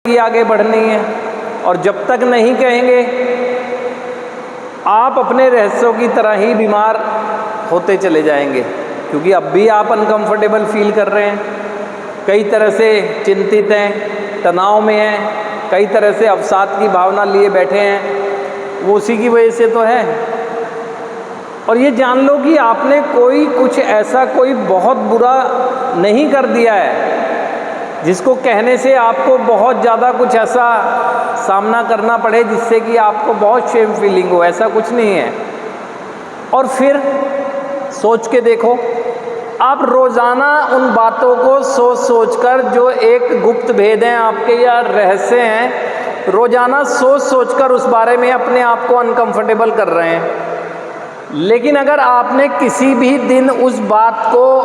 आगे बढ़नी है। और जब तक नहीं कहेंगे आप अपने रहस्यों की तरह ही बीमार होते चले जाएंगे, क्योंकि अब भी आप अनकंफर्टेबल फील कर रहे हैं, कई तरह से चिंतित हैं, तनाव में हैं, कई तरह से अवसाद की भावना लिए बैठे हैं, वो उसी की वजह से तो है। और ये जान लो कि आपने कुछ ऐसा कोई बहुत बुरा नहीं कर दिया है जिसको कहने से आपको बहुत ज़्यादा कुछ ऐसा सामना करना पड़े जिससे कि आपको बहुत शेम फीलिंग हो, ऐसा कुछ नहीं है। और फिर सोच के देखो, आप रोज़ाना उन बातों को सोच कर, जो एक गुप्त भेद हैं आपके या रहस्य हैं, रोज़ाना सोच कर उस बारे में अपने आप को अनकंफर्टेबल कर रहे हैं। लेकिन अगर आपने किसी भी दिन उस बात को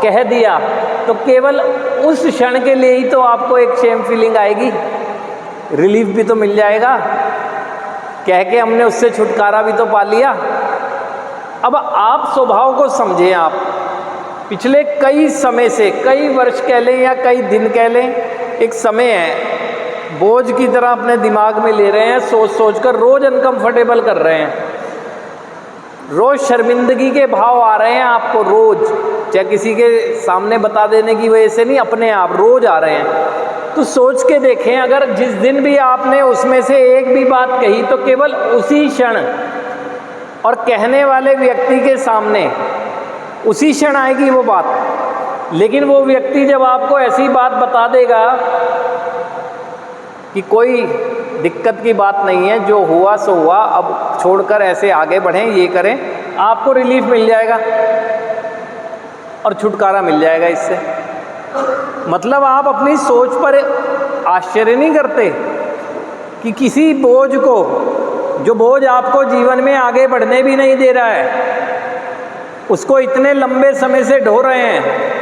कह दिया तो केवल उस क्षण के लिए ही तो आपको एक शेम फीलिंग आएगी, रिलीफ भी तो मिल जाएगा, कह के हमने उससे छुटकारा भी तो पा लिया। अब आप स्वभाव को समझें। आप पिछले कई समय से, कई वर्ष कह लें या कई दिन कह लें, एक समय है बोझ की तरह अपने दिमाग में ले रहे हैं, सोच कर रोज़ अनकंफर्टेबल कर रहे हैं, रोज़ शर्मिंदगी के भाव आ रहे हैं आपको, रोज़, चाहे किसी के सामने बता देने की वजह से नहीं, अपने आप रोज़ आ रहे हैं। तो सोच के देखें, अगर जिस दिन भी आपने उसमें से एक भी बात कही तो केवल उसी क्षण और कहने वाले व्यक्ति के सामने उसी क्षण आएगी वो बात। लेकिन वो व्यक्ति जब आपको ऐसी बात बता देगा कि कोई दिक्कत की बात नहीं है, जो हुआ सो हुआ, अब छोड़कर ऐसे आगे बढ़ें, ये करें, आपको रिलीफ मिल जाएगा और छुटकारा मिल जाएगा इससे। मतलब आप अपनी सोच पर आश्चर्य नहीं करते कि किसी बोझ को, जो बोझ आपको जीवन में आगे बढ़ने भी नहीं दे रहा है, उसको इतने लंबे समय से ढो रहे हैं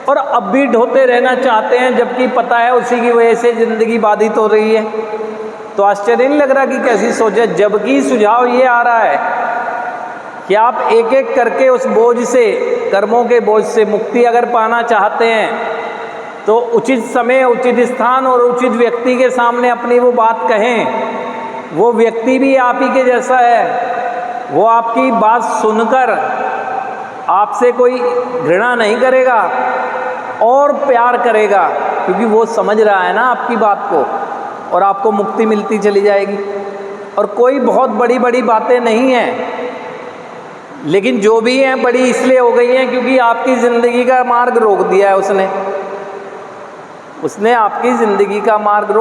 और अब भी ढोते रहना चाहते हैं, जबकि पता है उसी की वजह से ज़िंदगी बाधित हो रही है। तो आश्चर्य नहीं लग रहा कि कैसी सोच है। जबकि सुझाव ये आ रहा है कि आप एक एक करके उस बोझ से, कर्मों के बोझ से मुक्ति अगर पाना चाहते हैं तो उचित समय, उचित स्थान और उचित व्यक्ति के सामने अपनी वो बात कहें। वो व्यक्ति भी आप ही के जैसा है, वो आपकी बात सुनकर आपसे कोई घृणा नहीं करेगा और प्यार करेगा, क्योंकि वो समझ रहा है ना आपकी बात को, और आपको मुक्ति मिलती चली जाएगी। और कोई बहुत बड़ी बड़ी बातें नहीं हैं, लेकिन जो भी हैं बड़ी इसलिए हो गई हैं क्योंकि आपकी ज़िंदगी का मार्ग रोक दिया है उसने आपकी ज़िंदगी का मार्ग